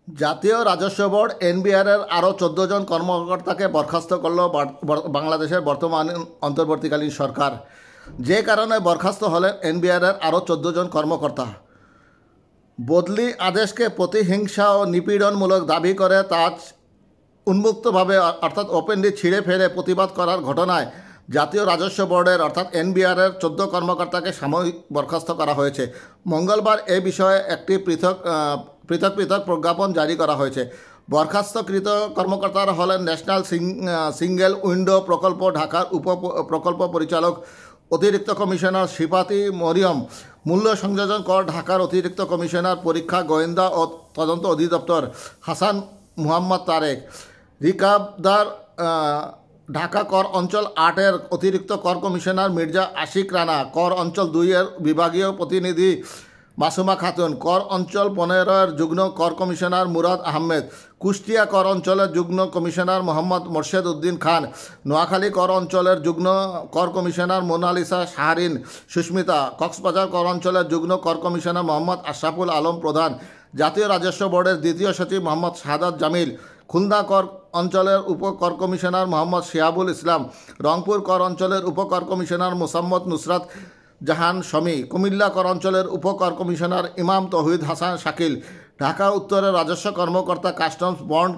জাতীয় রাজস্ব বোর্ড এনবিআরের আরও 14 জন কর্মকর্তাকে বরখাস্ত করল বাংলাদেশের বর্তমান অন্তর্বর্তীকালীন সরকার। যে কারণে বরখাস্ত হলেন এনবিআরের আরও 14 জন কর্মকর্তা। বদলি আদেশকে প্রতিহিংসা ও নিপীড়নমূলক দাবি করে তা উন্মুক্তভাবে অর্থাৎ ওপেনলি ছিঁড়ে ফেলে প্রতিবাদ করার ঘটনায় জাতীয় রাজস্ব বোর্ডের অর্থাৎ এনবিআরের 14 কর্মকর্তাকে সাময়িক বরখাস্ত করা হয়েছে। মঙ্গলবার এ বিষয়ে একটি পৃথক প্রজ্ঞাপন জারি করা হয়েছে। বরখাস্তকৃত কর্মকর্তারা হলেন ন্যাশনাল সিঙ্গেল উইন্ডো প্রকল্প ঢাকার প্রকল্প পরিচালক অতিরিক্ত কমিশনার শিফাতি মরিয়ম, মূল্য সংযোজন কর ঢাকার অতিরিক্ত কমিশনার পরীক্ষা গোয়েন্দা ও তদন্ত অধিদপ্তর হাসান মুহাম্মদ তারেক, রিকাবদার ঢাকা কর অঞ্চল 8-এর অতিরিক্ত কর কমিশনার মির্জা আশিক রানা, কর অঞ্চল 2-এর বিভাগীয় প্রতিনিধি মাসুমা খাতুন, কর অঞ্চল 15-এর যুগ্ম কর কমিশনার মুরাদ আহমেদ, কুষ্টিয়া কর অঞ্চলের যুগ্ম কমিশনার মোহাম্মদ মোর্শেদ উদ্দিন খান, নোয়াখালী কর অঞ্চলের যুগ্ম কর কমিশনার মোনালিসা শাহরিন সুস্মিতা, কক্সবাজার কর অঞ্চলের যুগ্ম কর কমিশনার মোহাম্মদ আশরাফুল আলম প্রধান, জাতীয় রাজস্ব বোর্ডের দ্বিতীয় সচিব মোহাম্মদ শাহাদাত জামিল, খুলনা কর অঞ্চলের উপ কর কমিশনার মোহাম্মদ শিহাবুল ইসলাম, রংপুর কর অঞ্চলের উপ কর কমিশনার মোসাম্মদ নুসরাত জাহান শমী, কুমিল্লা কর অঞ্চলের উপ কর কমিশনার ইমাম তৌহিদ হাসান শাকিল, ঢাকা উত্তরের রাজস্ব কর্মকর্তা কাস্টমস বন্ড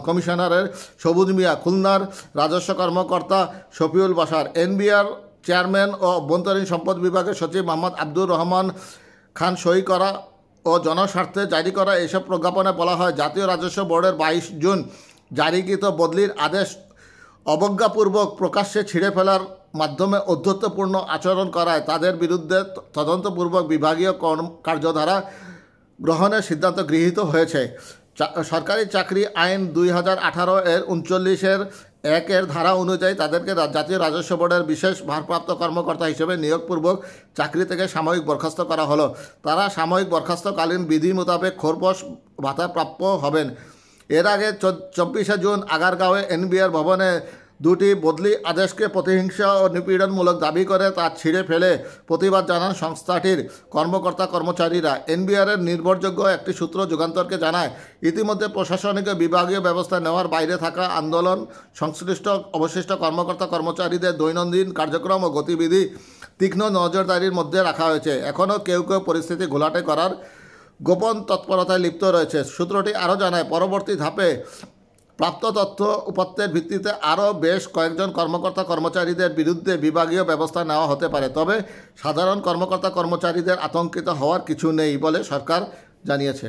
কমিশনারের সবুজ মিয়া, খুলনার রাজস্ব কর্মকর্তা শফিউল বাশার, এনবিআর চেয়ারম্যান ও অভ্যন্তরীণ সম্পদ বিভাগের সচিব মোহাম্মদ আব্দুর রহমান খান সই করা ও জনস্বার্থে জারি করা এসব প্রজ্ঞাপনে বলা হয়, জাতীয় রাজস্ব বোর্ডের 22 জুন জারিকৃত বদলির আদেশ অবজ্ঞাপূর্বক প্রকাশ্যে ছিঁড়ে ফেলার মাধ্যমে ঔদ্ধত্যপূর্ণ আচরণ করায় তাদের বিরুদ্ধে তদন্তপূর্বক বিভাগীয় কার্যধারা গ্রহণের সিদ্ধান্ত গৃহীত হয়েছে। সরকারি চাকরি আইন 2018-এর 39-এর ধারা অনুযায়ী তাদেরকে জাতীয় রাজস্ব বোর্ডের বিশেষ ভারপ্রাপ্ত কর্মকর্তা হিসেবে নিয়োগপূর্বক চাকরি থেকে সাময়িক বরখাস্ত করা হলো। তারা সাময়িক বরখাস্তকালীন বিধি মোতাবেক খোরপোশ ভাতা প্রাপ্য হবেন। এর আগে 24শে জুন আগারগাঁওয়ে এনবিআর ভবনে দুটি বদলি আদেশকে প্রতিহিংসা ও নিপীড়নমূলক দাবি করে তা ছিঁড়ে ফেলে প্রতিবাদ জানান সংস্থাটির কর্মকর্তা কর্মচারীরা। এনবিআরের নির্ভরযোগ্য একটি সূত্র যুগান্তরকে জানায়, ইতিমধ্যে প্রশাসনিক বিভাগীয় ব্যবস্থা নেওয়ার বাইরে থাকা আন্দোলন সংশ্লিষ্ট অবশিষ্ট কর্মকর্তা কর্মচারীদের দৈনন্দিন কার্যক্রম ও গতিবিধি তীক্ষ্ণ নজরদারির মধ্যে রাখা হয়েছে। এখনও কেউ পরিস্থিতি ঘোলাটে করার গোপন তৎপরতায় লিপ্ত রয়েছে। সূত্রটি আরও জানায়, পরবর্তী ধাপে প্রাপ্ত তথ্য উপাত্তের ভিত্তিতে আরও বেশ কয়েকজন কর্মকর্তা কর্মচারীদের বিরুদ্ধে বিভাগীয় ব্যবস্থা নেওয়া হতে পারে। তবে সাধারণ কর্মকর্তা কর্মচারীদের আতঙ্কিত হওয়ার কিছু নেই বলে সরকার জানিয়েছে।